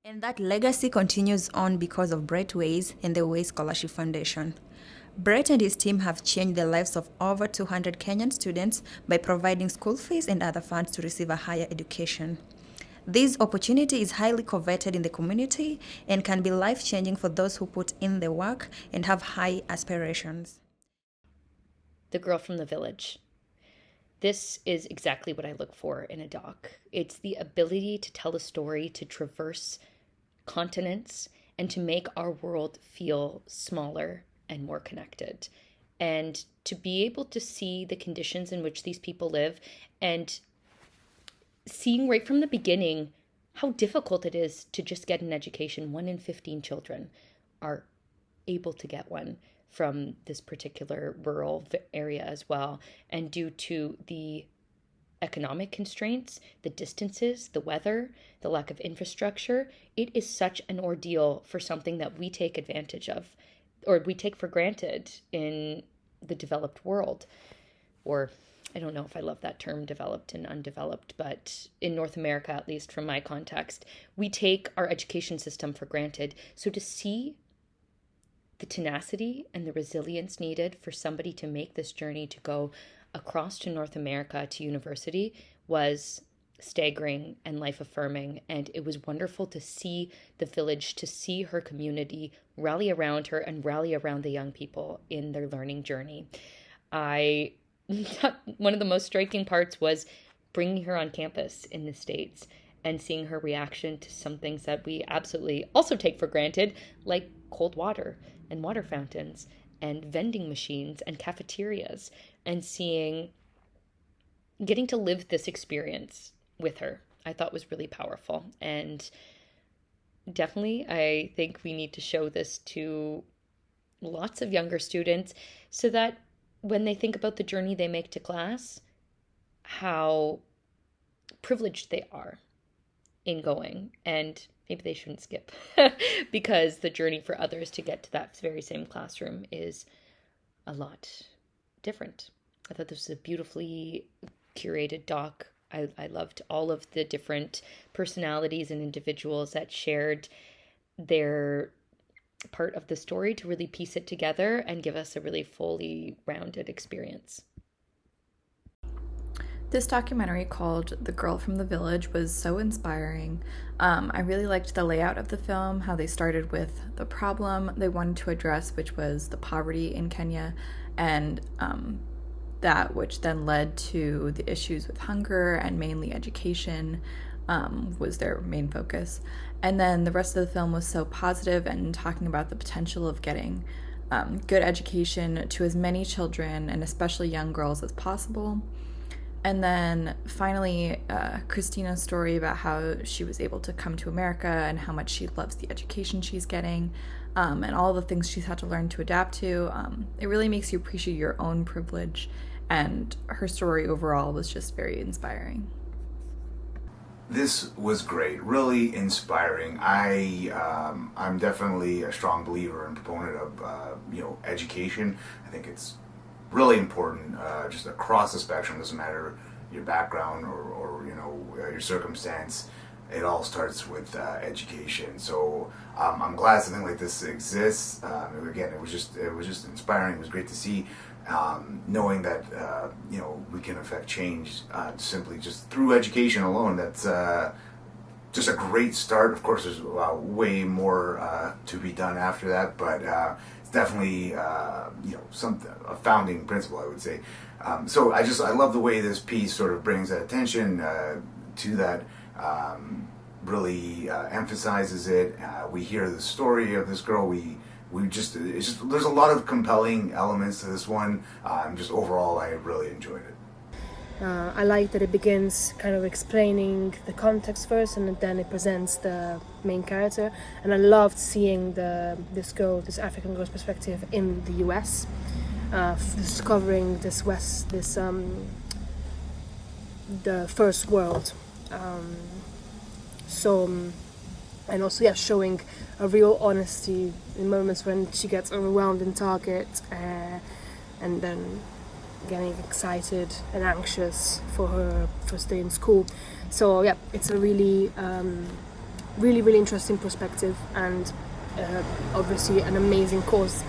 And that legacy continues on because of Brett Weiss and the Weiss Scholarship Foundation. Brett and his team have changed the lives of over 200 Kenyan students by providing school fees and other funds to receive a higher education. This opportunity is highly coveted in the community and can be life-changing for those who put in the work and have high aspirations. The girl from the village. This is exactly what I look for in a doc. It's the ability to tell a story, to traverse continents, and to make our world feel smaller and more connected. And to be able to see the conditions in which these people live and seeing right from the beginning how difficult it is to just get an education. 1 in 15 children are able to get one from this particular rural area as well. And due to the economic constraints, the distances, the weather, the lack of infrastructure, it is such an ordeal for something that we take advantage of, or we take for granted in the developed world. Or I don't know if I love that term, developed and undeveloped, but in North America, at least from my context, we take our education system for granted. So to see the tenacity and the resilience needed for somebody to make this journey to go across to North America to university was staggering and life-affirming. And it was wonderful to see the village, to see her community rally around her and rally around the young people in their learning journey. One of the most striking parts was bringing her on campus in the States and seeing her reaction to some things that we absolutely also take for granted, like cold water and water fountains and vending machines and cafeterias, and getting to live this experience with her, I thought was really powerful. And definitely, I think we need to show this to lots of younger students so that when they think about the journey they make to class, how privileged they are in going, and maybe they shouldn't skip because the journey for others to get to that very same classroom is a lot different. I thought this was a beautifully curated doc. I loved all of the different personalities and individuals that shared their part of the story to really piece it together and give us a really fully rounded experience. This documentary called The Girl from the Village was so inspiring. I really liked the layout of the film, how they started with the problem they wanted to address, which was the poverty in Kenya, and that which then led to the issues with hunger and mainly education was their main focus. And then the rest of the film was so positive and talking about the potential of getting good education to as many children and especially young girls as possible. And then finally, Christina's story about how she was able to come to America and how much she loves the education she's getting, and all the things she's had to learn to adapt to. It really makes you appreciate your own privilege, and her story overall was just very inspiring. This was great, really inspiring. I'm definitely a strong believer and proponent of education. I think it's really important, just across the spectrum. Doesn't matter your background or your circumstance. It all starts with education. So I'm glad something like this exists. Again, it was just inspiring. It was great to see, knowing that we can affect change simply just through education alone. That's just a great start. Of course, there's way more to be done after that, but it's definitely a founding principle, I would say. So I love the way this piece sort of brings that attention to that. Really emphasizes it. We hear the story of this girl. There's a lot of compelling elements to this one. Just overall, I really enjoyed it. I like that it begins kind of explaining the context first, and then it presents the main character. And I loved seeing this African girl's perspective in the U.S., discovering the first world. And also, showing a real honesty in moments when she gets overwhelmed in Target, and then getting excited and anxious for her first day in school. So it's a really really, really interesting perspective, and obviously an amazing cause